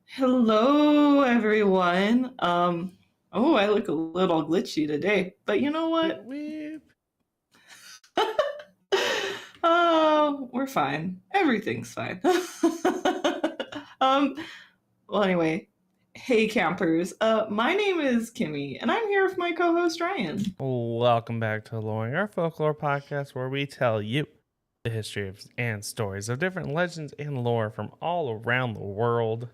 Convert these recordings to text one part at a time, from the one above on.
Hello, everyone. Oh, I look a little glitchy today, but you know Weep, what? weep. Oh, we're fine. Everything's fine. um, well, anyway, hey campers. My name is Kimmy, and I'm here with my co-host Ryan. Welcome back to Aloreing, our folklore podcast where we tell you the history and stories of different legends and lore from all around the world.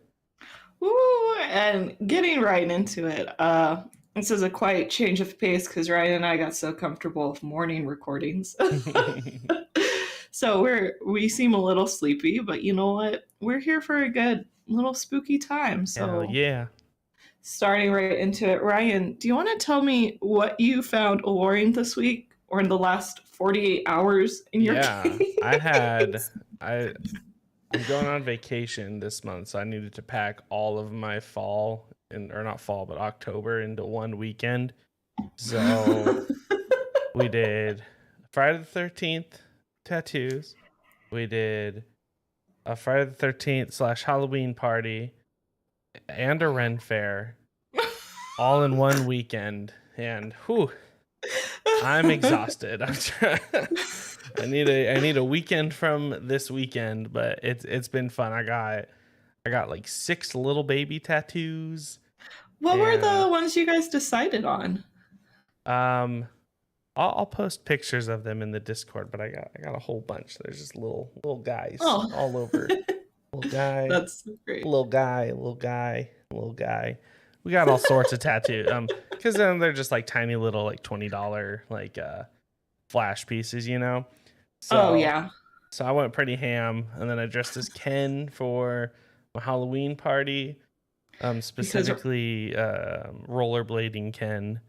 Woo! And getting right into it. This is a quite change of pace because Ryan and I got so comfortable with morning recordings. So we seem a little sleepy, but you know what? We're here for a good little spooky time. Hell So yeah. starting right into it, Ryan, do you want to tell me what you found Aloreing this week or in the last 48 hours in your Yeah. case? I'm going on vacation this month, so I needed to pack all of my fall or not fall, but October into one weekend. So we did Friday the 13th tattoos. We did a Friday the 13th / Halloween party and a Ren fair all in one weekend. And whew, I'm exhausted. I need a weekend from this weekend, but it's been fun. I got like 6 little baby tattoos. What were And the ones you guys decided on? I'll post pictures of them in the Discord, but I got a whole bunch. There's just little guys Oh, all over. Little guy, that's great. little guy, little guy, little guy. We got all sorts of tattoos. Because then they're just like tiny little like $20 like flash pieces, you know. Oh, So yeah. so I went pretty ham, and then I dressed as Ken for my Halloween party. Specifically rollerblading Ken.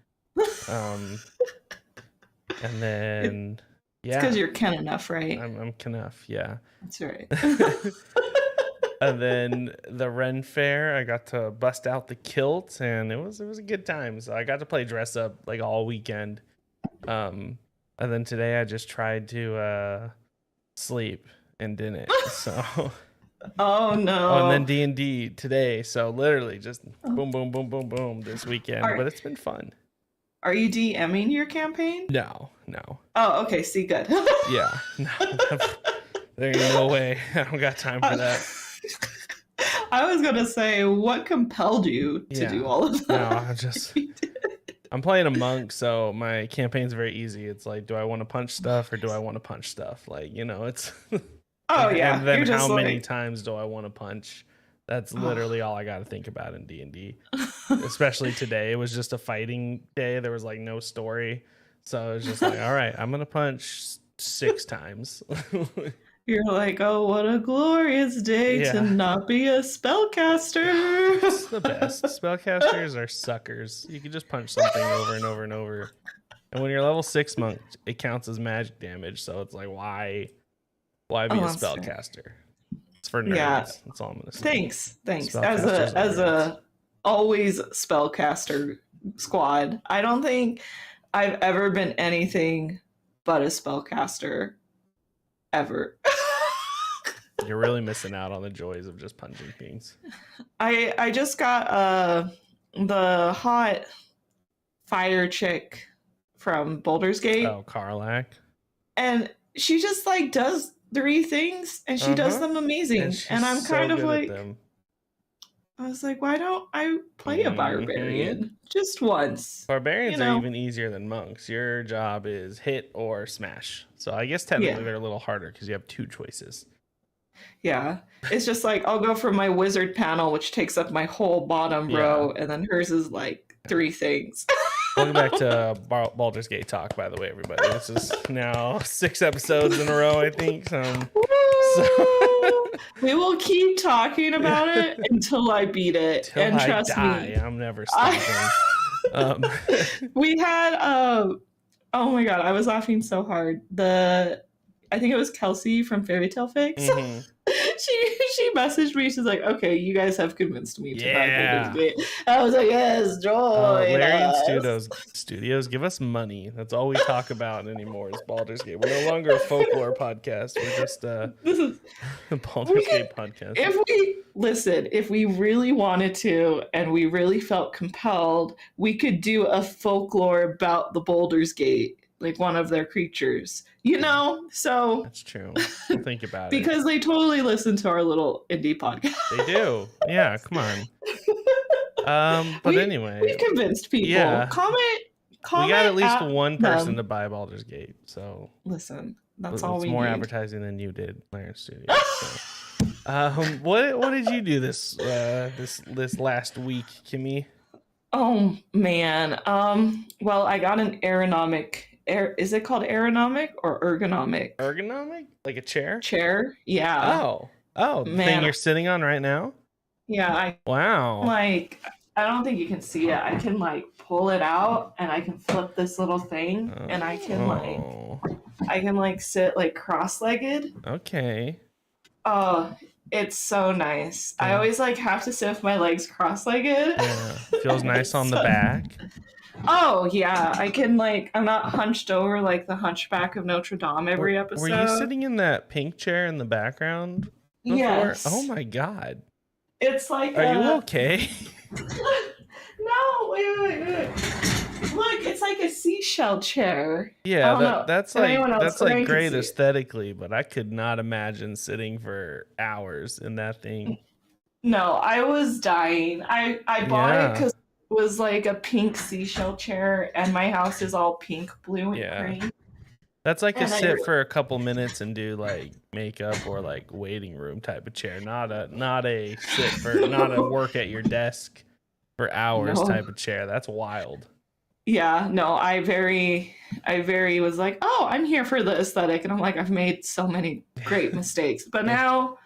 And then It's because you're Ken enough, right? I'm Knuff, yeah. That's right. And then the Ren Fair, I got to bust out the kilt, and it was a good time. So I got to play dress up like all weekend. And then today I just tried to sleep and didn't. So Oh no. oh, and then D&D today. So literally just boom, boom, boom, boom, boom this weekend. But it's been fun. Are you DMing your campaign? No. Oh, okay. See, good. Yeah, no. There ain't no way. I don't got time for that. I was gonna say, what compelled you to do all of that? No, I'm playing a monk, so my campaign's very easy. It's like, do I want to punch stuff or do I want to punch stuff? Like, it's Oh yeah. And then how many times do I want to punch? That's literally all I got to think about in D&D. Especially today. It was just a fighting day. There was like no story. So it was just like, all right, I'm going to punch 6 times. You're like, oh, what a glorious day to not be a spellcaster. It's the best. Spellcasters are suckers. You can just punch something over and over and over. And when you're level 6 monk, it counts as magic damage. So it's like, why be a spellcaster? It's for nerds. Yeah. That's all I'm gonna say. Thanks. As a always spellcaster squad, I don't think I've ever been anything but a spellcaster ever. You're really missing out on the joys of just punching things. I just got the hot fire chick from Baldur's Gate. Oh, Karlach. And she just like does 3 things and she does them amazing. And I'm kind of like, I was like, why don't I play a barbarian just once? Barbarians are even easier than monks. Your job is hit or smash. So I guess technically they're a little harder because you have 2 choices. Yeah. It's just like, I'll go for my wizard panel, which takes up my whole bottom row. And then hers is like 3 things. Welcome back to Baldur's Gate Talk, by the way, everybody. This is now 6 episodes in a row, I think. So we will keep talking about it until I beat it. And trust me, I'm never stopping. We had, oh my God, I was laughing so hard. I think it was Kelsey from Fairy Tale Fix. Mm-hmm. She messaged me. She's like, "Okay, you guys have convinced me to buy Baldur's Gate." I was like, "Yes, joy." Larry Studios, give us money. That's all we talk about anymore is Baldur's Gate. We're no longer a folklore podcast. We're just this is a Baldur's Gate podcast. Listen, if we really wanted to and we really felt compelled, we could do a folklore about the Boulder's Gate, like one of their creatures. So That's true. Think about it. because they totally listen to our little indie podcast. They do. Yeah, come on. But anyway, we've convinced people. Yeah. Comment. We got at least at one person them. to buy Baldur's Gate, so Listen, that's it's all we more need. advertising than you did, Clarence Studios. So. What did you do this last week, Kimmy? Oh man. Well, I got an is it called aeronomic or ergonomic? Ergonomic? Like a chair? Chair? Yeah. Oh, the thing you're sitting on right now? Yeah, Wow. Like, I don't think you can see it. I can like pull it out and I can flip this little thing and I can like sit like cross-legged. Okay. Oh, it's so nice. I always like have to sit with my legs cross-legged. Yeah. Feels nice on the back. Oh yeah, I can I'm not hunched over like the Hunchback of Notre Dame every episode. Were you sitting in that pink chair in the background before? Yes. Oh my god. It's like Are you okay? No, wait. Look, it's like a seashell chair. Yeah, that's like great see aesthetically, but I could not imagine sitting for hours in that thing. No, I was dying. I bought it because it was like a pink seashell chair, and my house is all pink, blue, and green. That's like a sit for a couple minutes and do like makeup or like waiting room type of chair, not a sit for not a work at your desk for hours type of chair. That's wild. Yeah, no, I very was like, oh, I'm here for the aesthetic, and I'm like, I've made so many great mistakes, but now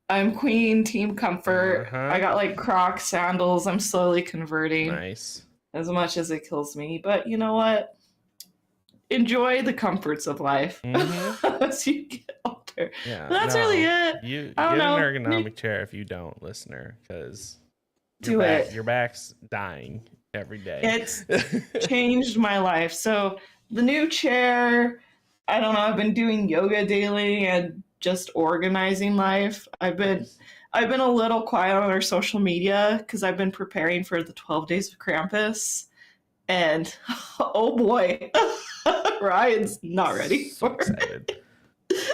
I'm queen, team comfort. I got like Crocs sandals. I'm slowly converting. Nice. As much as it kills me, but you know what? Enjoy the comforts of life as you get older. Yeah, that's really it. You get an ergonomic chair if you don't, listener, because your back's dying every day. It's changed my life. So the new chair, I don't know, I've been doing yoga daily and just organizing life. I've been a little quiet on our social media because I've been preparing for the 12 days of Krampus. And oh boy, Ryan's not ready for it.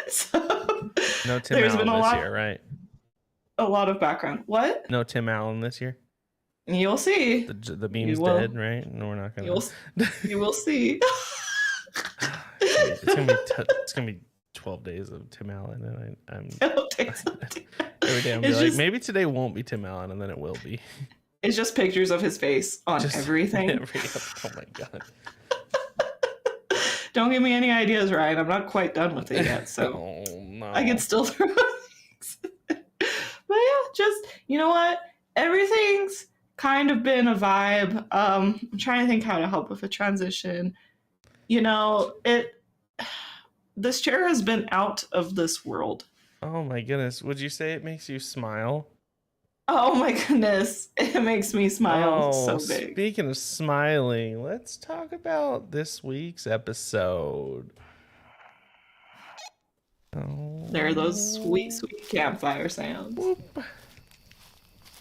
So no Tim Allen this year, right? A lot of background. What? No Tim Allen this year? You'll see. The beam's dead, right? No, we're not gonna. You will see. It's gonna be 12 days of Tim Allen, and I'm every day I'm like, maybe today won't be Tim Allen, and then it will be. It's just pictures of his face on everything. Oh my god. Don't give me any ideas, Ryan. I'm not quite done with it yet, so no. I can still throw things. But yeah, just, you know what? Everything's kind of been a vibe. I'm trying to think how to help with a transition. This chair has been out of this world. Oh my goodness. Would you say it makes you smile? Oh my goodness. It makes me smile so big. Speaking of smiling, let's talk about this week's episode. There are those sweet, sweet campfire sounds. Whoop.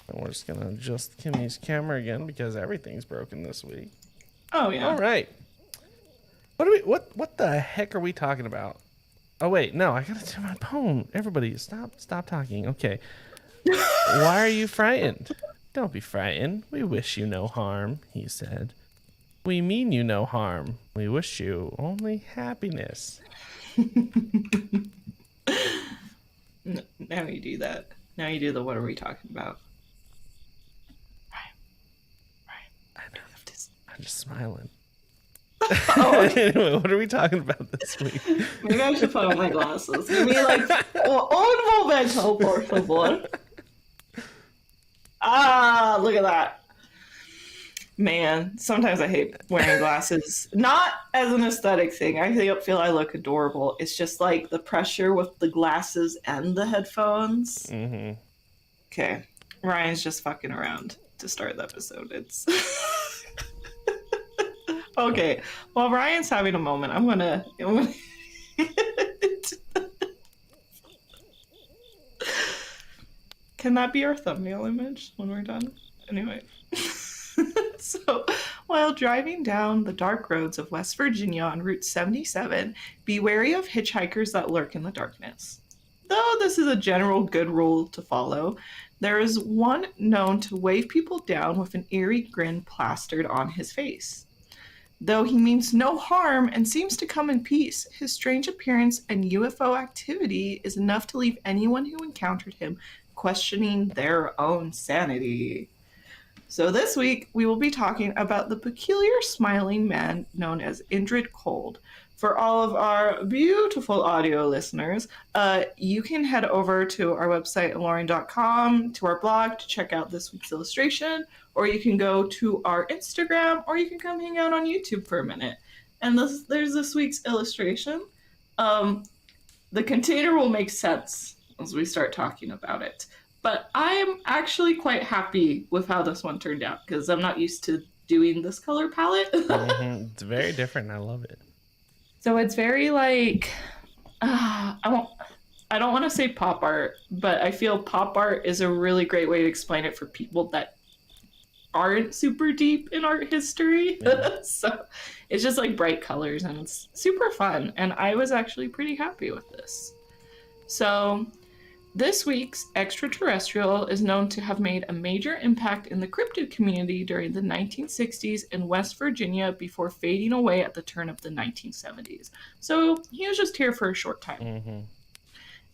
And we're just gonna adjust Kimmy's camera again because everything's broken this week. Oh yeah. All right. What the heck are we talking about? Oh wait, no, I gotta do my poem. Everybody, stop talking. Okay. Why are you frightened? Don't be frightened. We wish you no harm, he said. We mean you no harm. We wish you only happiness. Now you do that. Now you do the what are we talking about? Ryan. I'm just smiling. Anyway, what are we talking about this week? Maybe I should put on my glasses. Give me un momento, por favor. Look at that. Man, sometimes I hate wearing glasses. Not as an aesthetic thing. I feel I look adorable. It's just like the pressure with the glasses and the headphones. Mm-hmm. Okay. Ryan's just fucking around to start the episode. It's... Okay. While Ryan's having a moment, I'm gonna... Can that be our thumbnail image when we're done? Anyway. So, while driving down the dark roads of West Virginia on Route 77, be wary of hitchhikers that lurk in the darkness. Though this is a general good rule to follow, there is one known to wave people down with an eerie grin plastered on his face. Though he means no harm and seems to come in peace, his strange appearance and UFO activity is enough to leave anyone who encountered him questioning their own sanity. So this week, we will be talking about the peculiar smiling man known as Indrid Cold. For all of our beautiful audio listeners, you can head over to our website, aloreing.com, to our blog to check out this week's illustration, or you can go to our Instagram, or you can come hang out on YouTube for a minute. And there's this week's illustration. The container will make sense as we start talking about it. But I am actually quite happy with how this one turned out because I'm not used to doing this color palette. It's very different. I love it. So it's very like, I don't want to say pop art, but I feel pop art is a really great way to explain it for people that aren't super deep in art history. Yeah. So it's just like bright colors and it's super fun. And I was actually pretty happy with this. So this week's extraterrestrial is known to have made a major impact in the cryptid community during the 1960s in West Virginia before fading away at the turn of the 1970s. So he was just here for a short time. Mm-hmm.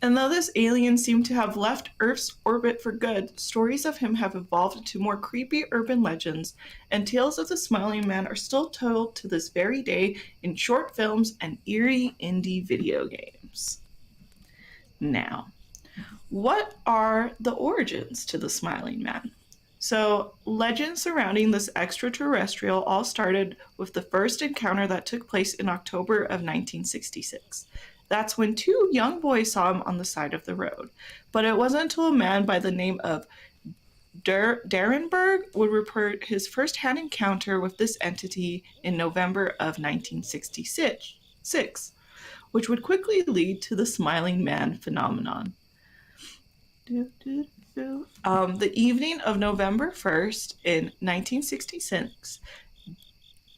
And though this alien seemed to have left Earth's orbit for good, stories of him have evolved into more creepy urban legends, and tales of the Smiling Man are still told to this very day in short films and eerie indie video games. Now, what are the origins to the Smiling Man? So, legends surrounding this extraterrestrial all started with the first encounter that took place in October of 1966. That's when two young boys saw him on the side of the road. But it wasn't until a man by the name of Derenberg would report his first-hand encounter with this entity in November of 1966, which would quickly lead to the Smiling Man phenomenon. The evening of November 1st in 1966,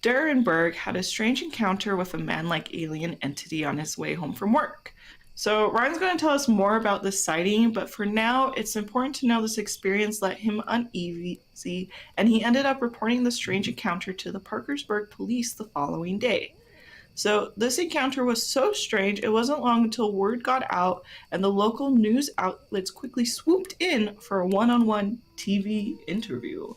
Derenberg had a strange encounter with a man-like alien entity on his way home from work. So Ryan's going to tell us more about this sighting, but for now, it's important to know this experience left him uneasy, and he ended up reporting the strange encounter to the Parkersburg police the following day. So this encounter was so strange, it wasn't long until word got out and the local news outlets quickly swooped in for a one-on-one TV interview.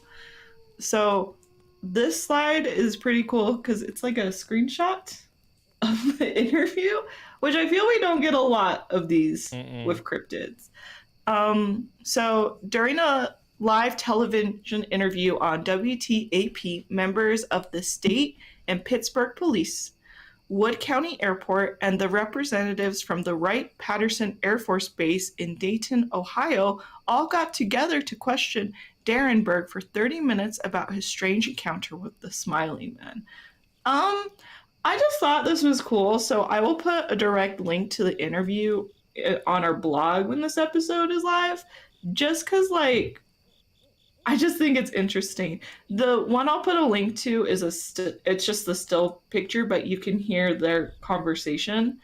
So this slide is pretty cool because it's like a screenshot of the interview, which I feel we don't get a lot of these with cryptids. So during a live television interview on WTAP, members of the state and Pittsburgh police, Wood County Airport, and the representatives from the Wright-Patterson Air Force Base in Dayton, Ohio, all got together to question Derenberg for 30 minutes about his strange encounter with the Smiling Man. I just thought this was cool, so I will put a direct link to the interview on our blog when this episode is live, just because, like, I just think it's interesting. The one I'll put a link to is it's just the still picture, but you can hear their conversation.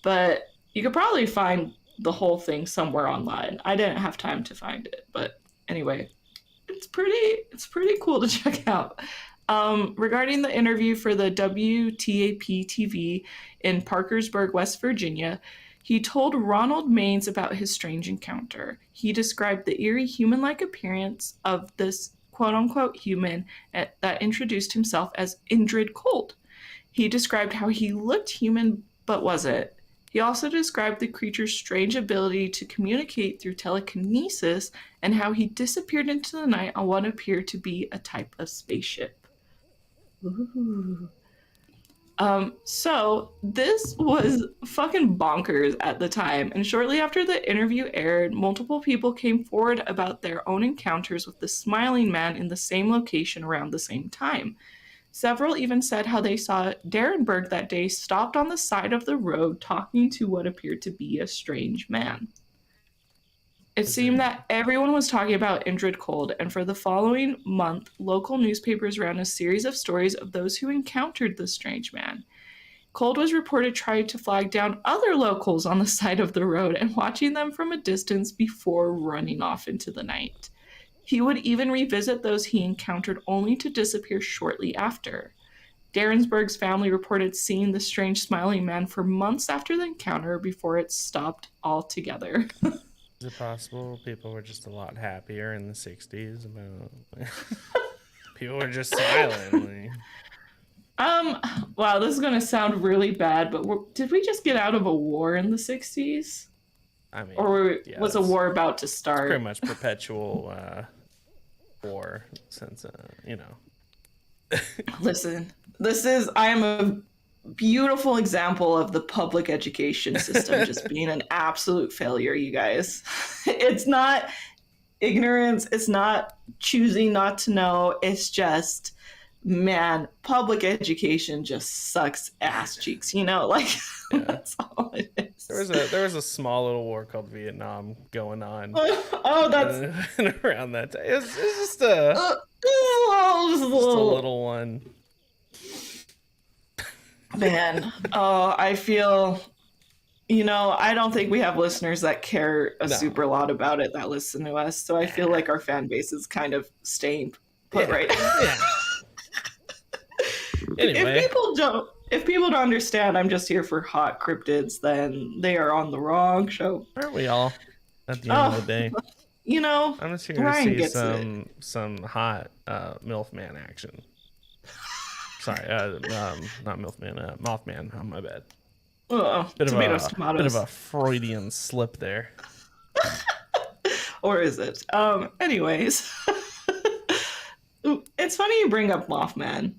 But you could probably find the whole thing somewhere online. I didn't have time to find it, but anyway, it's pretty cool to check out. Regarding the interview for the WTAP TV in Parkersburg, West Virginia, he told Ronald Maines about his strange encounter. He described the eerie human-like appearance of this quote-unquote human that introduced himself as Indrid Cold. He described how he looked human but wasn't. He also described the creature's strange ability to communicate through telekinesis and how he disappeared into the night on what appeared to be a type of spaceship. Ooh. So this was fucking bonkers at the time, and shortly after the interview aired, multiple people came forward about their own encounters with the Smiling Man in the same location around the same time. Several even said how they saw Derenberg that day stopped on the side of the road talking to what appeared to be a strange man. It seemed that everyone was talking about Indrid Cold, and for the following month, local newspapers ran a series of stories of those who encountered the strange man. Cold was reported trying to flag down other locals on the side of the road and watching them from a distance before running off into the night. He would even revisit those he encountered only to disappear shortly after. Derensburg's family reported seeing the strange smiling man for months after the encounter before it stopped altogether. Is it possible people were just a lot happier in the 60s about people were just silent? Wow, this is gonna sound really bad, but did we just get out of a war in the 60s? I mean, Or yeah, was a war about to start? Pretty much perpetual war since, Listen, I am a beautiful example of the public education system just being an absolute failure, you guys. It's not ignorance, it's not choosing not to know, it's just, man, public education just sucks ass cheeks, like Yeah. that's all it is. There was a small little war called Vietnam going on. That's and around that time. It's just a little one. Man, I feel, I don't think we have listeners that care a super lot about it that listen to us. So I feel like our fan base is kind of staying put right now. Yeah. Anyway. If people don't understand I'm just here for hot cryptids, then they are on the wrong show. Aren't we all at the end of the day? I'm just here Ryan to see some hot MILF man action. Sorry, not MILF man, Mothman. Oh, my bad. Tomatoes. Bit of a Freudian slip there. Or is it? Anyways, it's funny you bring up Mothman.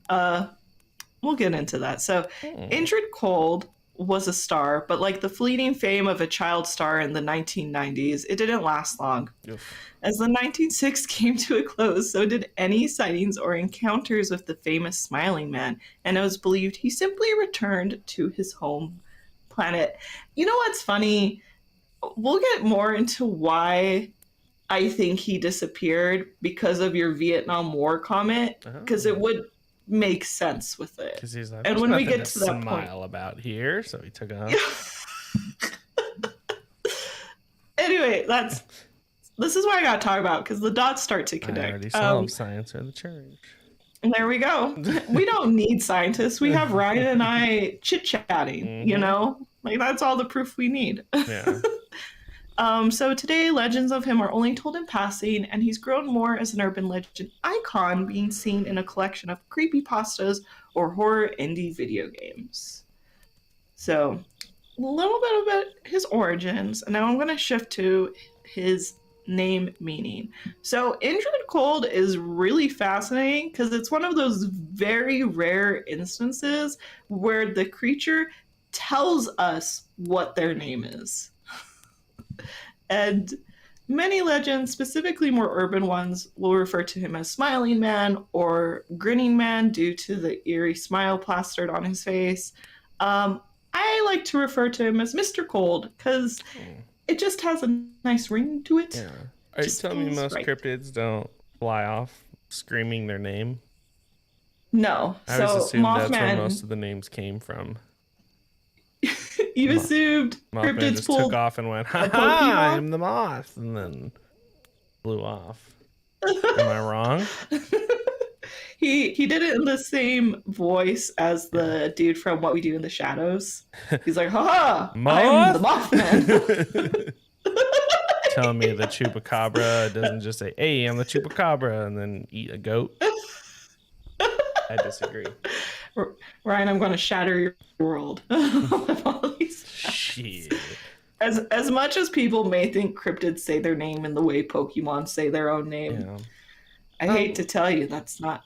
We'll get into that. So, Indrid Cold was a star, but like the fleeting fame of a child star in the 1990s, it didn't last long. Oof. As the 1960s came to a close, so did any sightings or encounters with the famous Smiling Man, and it was believed he simply returned to his home planet. You know what's funny? We'll get more into why I think he disappeared because of your Vietnam War comment, because it would make sense with it. Because he's like, and when we get to that smile point about here, so he took off. Anyway, this is what I got to talk about, because the dots start to connect. I already solved science or the church. There we go. We don't need scientists. We have Ryan and I chit-chatting, Like, that's all the proof we need. Yeah. So today, legends of him are only told in passing, and he's grown more as an urban legend icon, being seen in a collection of creepypastas or horror indie video games. So, a little bit about his origins, and now I'm going to shift to his name meaning. So, Indrid Cold is really fascinating because it's one of those very rare instances where the creature tells us what their name is. And many legends, specifically more urban ones, will refer to him as Smiling Man or Grinning Man due to the eerie smile plastered on his face. I like to refer to him as Mr. Cold because it just has a nice ring to it. Yeah. Are you telling me most cryptids don't fly off screaming their name? No. I always assumed Mothman, that's where most of the names came from. You assumed Mothman cryptids just pulled took off and went, "Ha ha! I'm the moth," and then blew off. Am I wrong? He did it in the same voice as the dude from What We Do in the Shadows. He's like, "Ha ha! I'm the Mothman." Telling me the chupacabra doesn't just say, "Hey, I'm the chupacabra," and then eat a goat. I disagree. Ryan, I'm going to shatter your world. Shit. As much as people may think cryptids say their name in the way Pokemon say their own name, I hate to tell you that's not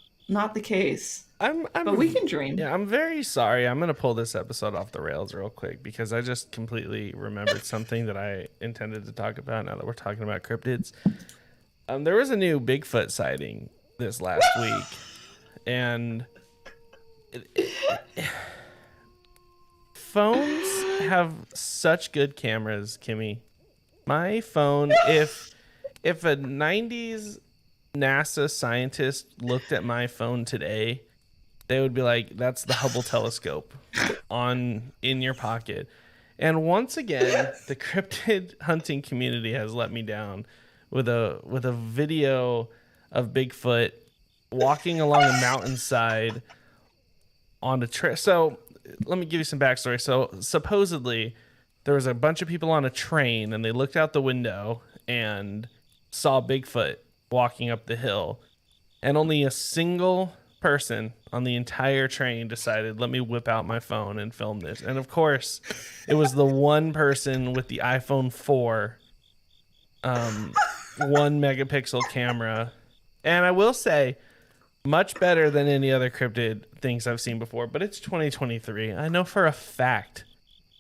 the case. But we can dream. Yeah, I'm very sorry. I'm going to pull this episode off the rails real quick because I just completely remembered something that I intended to talk about now that we're talking about cryptids. There was a new Bigfoot sighting this last week, and phones have such good cameras, Kimmy. My phone, if a 90s NASA scientist looked at my phone today, they would be like, that's the Hubble telescope in your pocket. And once again, the cryptid hunting community has let me down with a video of Bigfoot walking along a mountainside on a trail. So let me give you some backstory. So supposedly there was a bunch of people on a train and they looked out the window and saw Bigfoot walking up the hill, and only a single person on the entire train decided, let me whip out my phone and film this. And of course it was the one person with the iPhone 4 1 megapixel camera. And I will say, much better than any other cryptid things I've seen before, but it's 2023. I know for a fact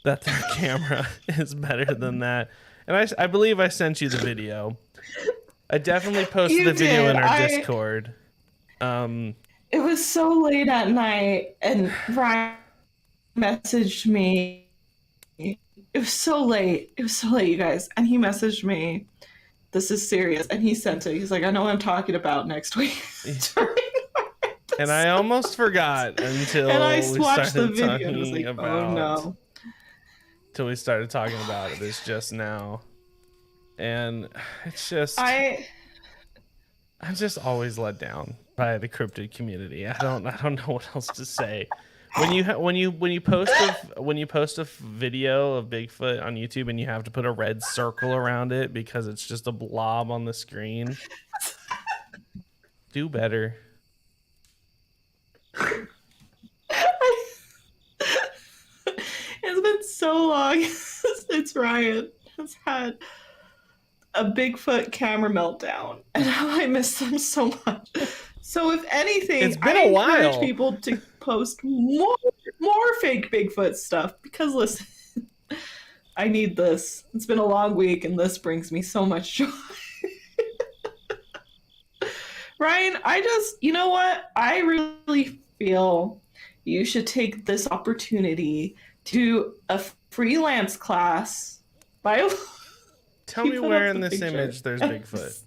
that their camera is better than that. And I believe I sent you the video. I definitely posted the video in our Discord. It was so late at night, and Ryan messaged me. It was so late, you guys. And he messaged me, this is serious. And he sent it. He's like, I know what I'm talking about next week. And I almost forgot until and I we watched started the video talking and was like, about oh no. Till we started talking about it. It's just now. And it's just I'm just always let down by the cryptid community. I don't know what else to say. When you post a video of Bigfoot on YouTube and you have to put a red circle around it because it's just a blob on the screen, do better. It's been so long since Ryan has had a Bigfoot camera meltdown, and how I miss them so much. So if anything, it's been I a while. encourage people to post more fake Bigfoot stuff, because listen, I need this. It's been a long week and this brings me so much joy. Ryan, you know what? I really feel you should take this opportunity to do a freelance class by Tell me where in this image there's Bigfoot.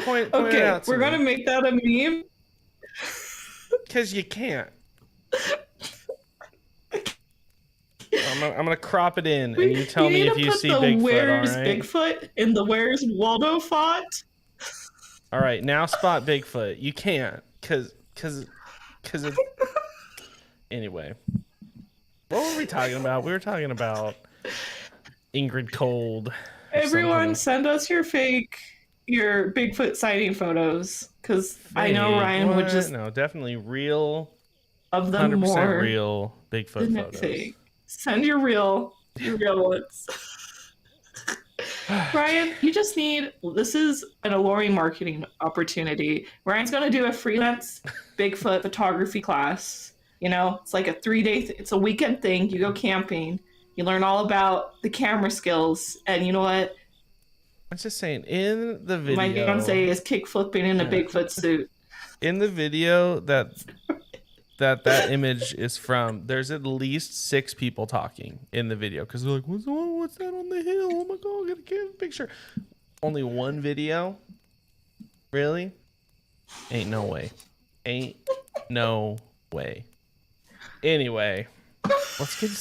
Point it out to we're me. gonna make that a meme. Because you can't. I'm gonna crop it in, and you tell me if you see Bigfoot. Where's all right? Bigfoot in the Where's Waldo font? All right, now spot Bigfoot. You can't, cause it's... Anyway, what were we talking about? We were talking about Indrid Cold. Everyone, send us your Bigfoot sighting photos, because I know Ryan would just definitely real of them 100% more real Bigfoot photos. Fake. Send your real ones. Ryan, you just need, this is an Aloreing marketing opportunity. Ryan's going to do a freelance Bigfoot photography class. You know, it's like a 3-day, it's a weekend thing. You go camping, you learn all about the camera skills, and you know what? I'm just saying, in the video, my fiance is kick flipping in a Bigfoot suit. In the video that image is from, there's at least 6 people talking in the video, because they're like, what's that on the hill? Oh my god, I gotta get a picture. Only one video? Really? Ain't no way. Ain't no way. Anyway, let's get to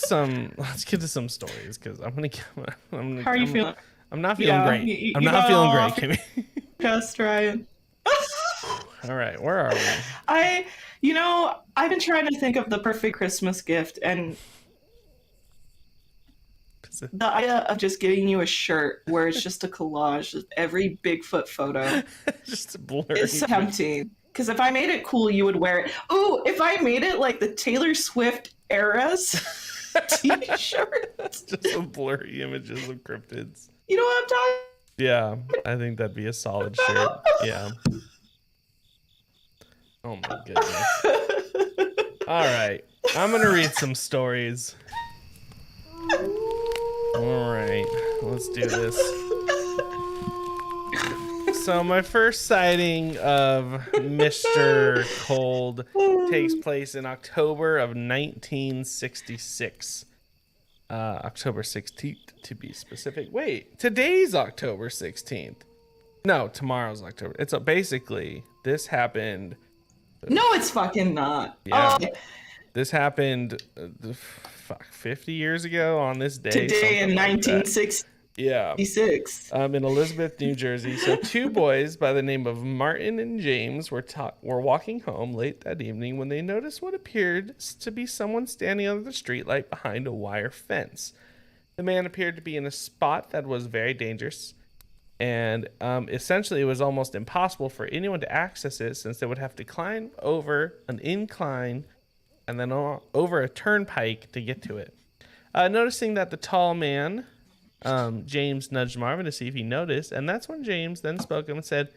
some stories, because How are you feeling? I'm not feeling great. I'm not feeling great, Kimmy. Just Ryan. All right, where are we? I've been trying to think of the perfect Christmas gift, and the idea of just getting you a shirt where it's just a collage of every Bigfoot photo just blurry. It's tempting. Because if I made it cool, you would wear it. Ooh, if I made it like the Taylor Swift Eras t-shirt. Just some blurry images of cryptids. You know what I'm talking? Yeah, I think that'd be a solid shirt. Yeah. Oh my goodness. All right, I'm gonna read some stories. All right, let's do this. So my first sighting of Mr. Cold takes place in October of 1966. October 16th to be specific. Wait, today's October 16th. No, tomorrow's October. It's basically this happened. No, it's fucking not. Yeah. Oh, This happened 50 years ago on this day. today in 1960. Yeah. In Elizabeth, New Jersey. So two boys by the name of Martin and James were walking home late that evening when they noticed what appeared to be someone standing under the streetlight behind a wire fence. The man appeared to be in a spot that was very dangerous, and essentially it was almost impossible for anyone to access it since they would have to climb over an incline and then over a turnpike to get to it. Noticing that the tall man, James nudged Marvin to see if he noticed, and that's when James then spoke up and said,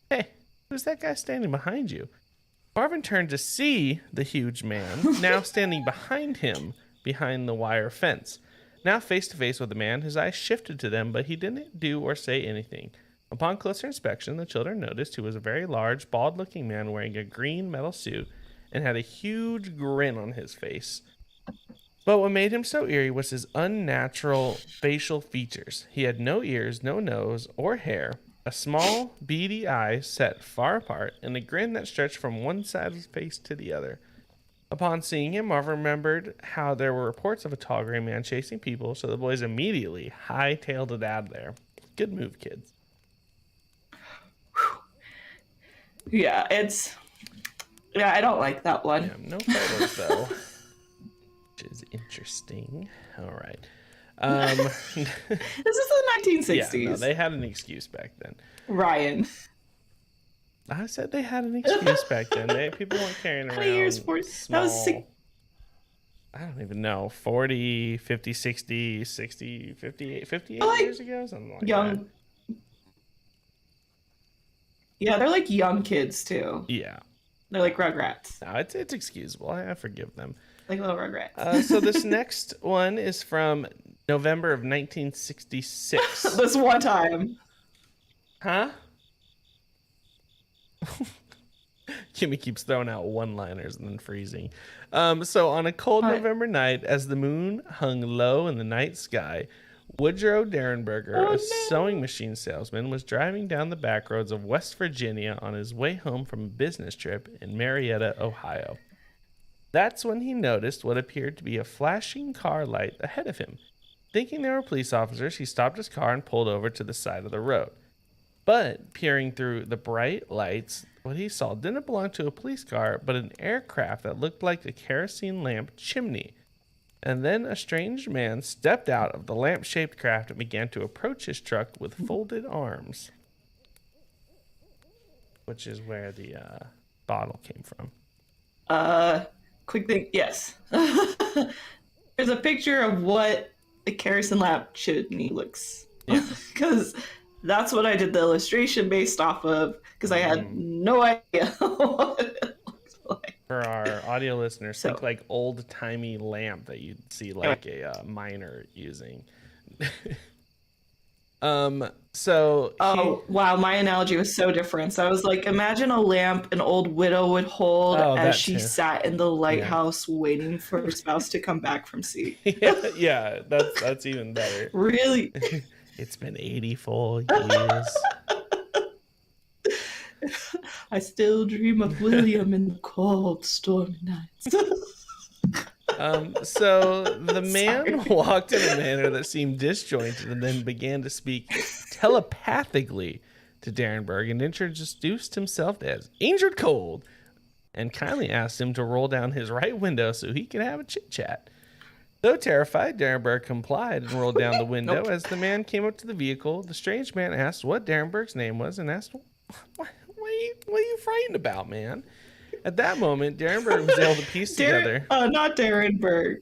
"Hey, who's that guy standing behind you?" Marvin turned to see the huge man, now standing behind him, behind the wire fence. Now face to face with the man, his eyes shifted to them, but he didn't do or say anything. Upon closer inspection, the children noticed he was a very large, bald-looking man wearing a green metal suit and had a huge grin on his face. But what made him so eerie was his unnatural facial features. He had no ears, no nose, or hair, a small, beady eye set far apart, and a grin that stretched from one side of his face to the other. Upon seeing him, Marvin remembered how there were reports of a tall gray man chasing people, so the boys immediately hightailed it out of there. Good move, kids. Yeah, I don't like that one. Yeah, no photos, though. Which is interesting. All right. This is the 1960s. Yeah, no, they had an excuse back then. Ryan. I said they had an excuse back then. People weren't carrying around years? small... That was I don't even know. 40, 50, 60, 60, 58, 58 like years ago? Something like young. that. Yeah, they're like young kids, too. Yeah. They're like Rugrats. No, it's excusable. I forgive them. Like little Rugrats. So this next one is from November of 1966. This one time. Huh? Kimmy keeps throwing out one-liners and then freezing. So on a cold November night, as the moon hung low in the night sky, Woodrow Derenberger, a sewing machine salesman, was driving down the back roads of West Virginia on his way home from a business trip in Marietta, Ohio. That's when he noticed what appeared to be a flashing car light ahead of him. Thinking they were police officers, he stopped his car and pulled over to the side of the road. But peering through the bright lights, what he saw didn't belong to a police car, but an aircraft that looked like a kerosene lamp chimney. And then a strange man stepped out of the lamp-shaped craft and began to approach his truck with folded arms. Which is where the bottle came from. Quick thing. Yes. There's a picture of what a kerosene lamp chimney looks. Because that's what I did the illustration based off of, because I had no idea what it looks like. For our audio listeners, think like old-timey lamp that you'd see like a miner using. Wow, my analogy was so different. So I was like, imagine a lamp an old widow would hold as she sat in the lighthouse waiting for her spouse to come back from sea. yeah, that's even better. Really? It's been 84 years. I still dream of William in the cold, stormy nights. So the man walked in a manner that seemed disjointed and then began to speak telepathically to Derenberg and introduced himself as Indrid Cold and kindly asked him to roll down his right window so he could have a chit-chat. Though terrified, Derenberg complied and rolled down the window. As the man came up to the vehicle, the strange man asked what Derenberg's name was and asked, what are you frightened about, man? At that moment, Derenberg was able to piece together... not Derenberg.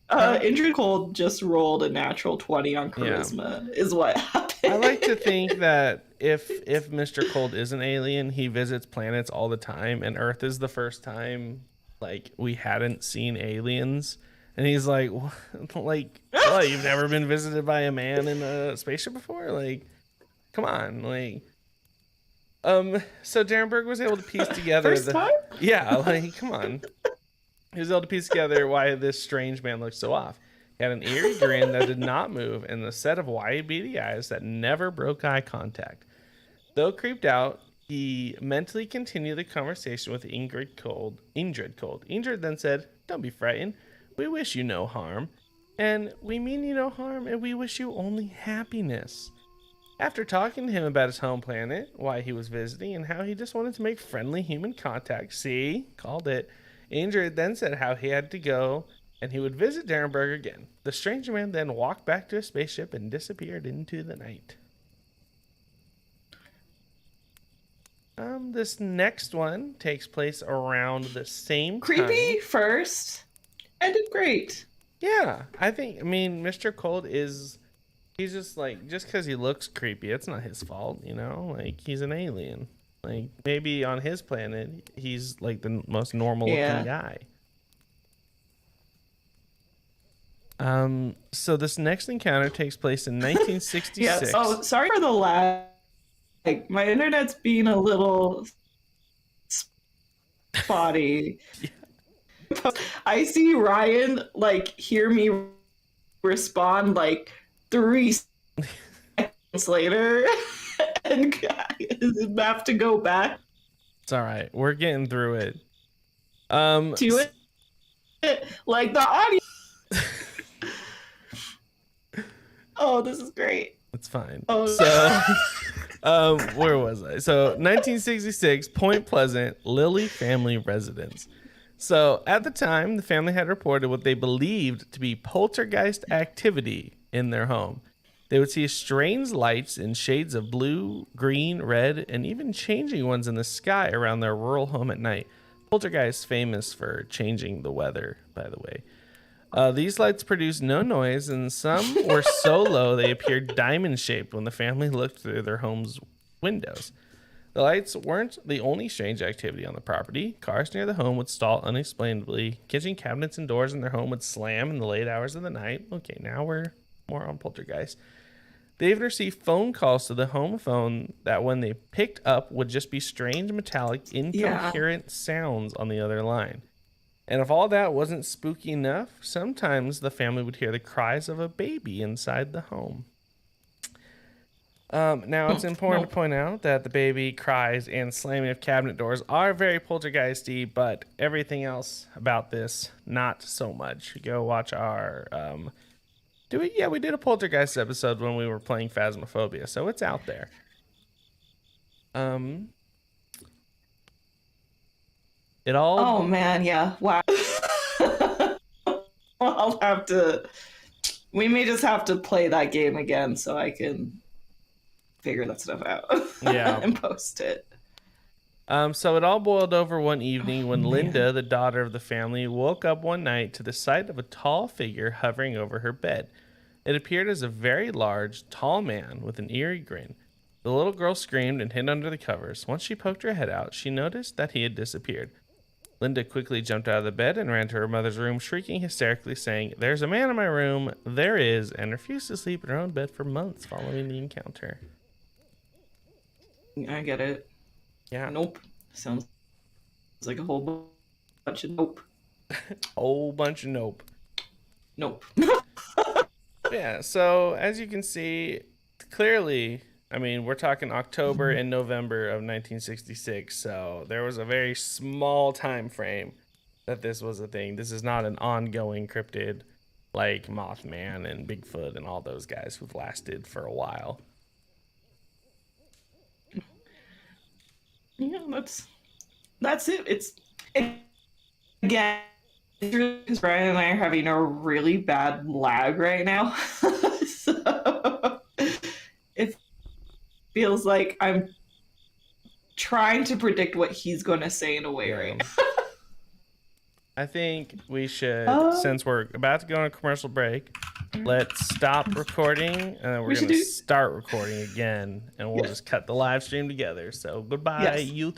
Indrid Cold just rolled a natural 20 on charisma, is what happened. I like to think that if Mr. Cold is an alien, he visits planets all the time, and Earth is the first time like we hadn't seen aliens. And he's like, what, you've never been visited by a man in a spaceship before? Like, come on, like... So Derenberg was able to piece together First time? Yeah, like, come on. He was able to piece together why this strange man looked so off. He had an eerie grin that did not move and a set of wide, beady eyes that never broke eye contact. Though creeped out, he mentally continued the conversation with Indrid Cold. Indrid then said, "Don't be frightened. We wish you no harm. And we mean you no harm, and we wish you only happiness." After talking to him about his home planet, why he was visiting, and how he just wanted to make friendly human contact, called it, Indrid then said how he had to go and he would visit Derenberg again. The stranger man then walked back to his spaceship and disappeared into the night. This next one takes place around the same time. Creepy first, ended great. Yeah, I mean, Mr. Cold he's just like, just because he looks creepy, it's not his fault, you know? Like, he's an alien. Like, maybe on his planet, he's like the most normal looking guy. So this next encounter takes place in 1966. Yeah, oh, sorry for the lag. Like, my internet's being a little spotty. Yeah. I see Ryan, like, hear me respond, like, 3 seconds later, and have to go back. It's all right. We're getting through it. To it, like, the audio. Oh, this is great. It's fine. Oh. So, where was I? So, 1966, Point Pleasant, Lilly family residence. So, at the time, the family had reported what they believed to be poltergeist activity in their home. They would see strange lights in shades of blue, green, red, and even changing ones in the sky around their rural home at night. Poltergeist famous for changing the weather, by the way. These lights produced no noise, and some were so low they appeared diamond-shaped when the family looked through their home's windows. The lights weren't the only strange activity on the property. Cars near the home would stall unexplainably. Kitchen cabinets and doors in their home would slam in the late hours of the night. Okay, now we're more on poltergeist. They even received phone calls to the home phone that when they picked up would just be strange, metallic, incoherent sounds on the other line. And if all that wasn't spooky enough, sometimes the family would hear the cries of a baby inside the home. Now, it's important to point out that the baby cries and slamming of cabinet doors are very poltergeisty, but everything else about this, not so much. Go watch our... we did a poltergeist episode when we were playing Phasmophobia, so it's out there. It all... Oh, man, yeah. Wow. I'll have to... We may just have to play that game again so I can figure that stuff out. Yeah. And post it. So it all boiled over one evening when Linda, the daughter of the family, woke up one night to the sight of a tall figure hovering over her bed. It appeared as a very large, tall man with an eerie grin. The little girl screamed and hid under the covers. Once she poked her head out, she noticed that he had disappeared. Linda quickly jumped out of the bed and ran to her mother's room, shrieking hysterically, saying, "There's a man in my room, there is," and refused to sleep in her own bed for months following the encounter. I get it. Yeah. Nope. Sounds like a whole bunch of nope. Whole bunch of nope. Nope. Yeah, so as you can see, clearly, I mean, we're talking October and November of 1966, so there was a very small time frame that this was a thing. This is not an ongoing cryptid like Mothman and Bigfoot and all those guys who've lasted for a while. Yeah, that's it. Again, because Brian and I are having a really bad lag right now. So it feels like I'm trying to predict what he's going to say in a way right now. I think we should, since we're about to go on a commercial break, let's stop recording, and then we're going to start recording again, and we'll just cut the live stream together. So goodbye, YouTube.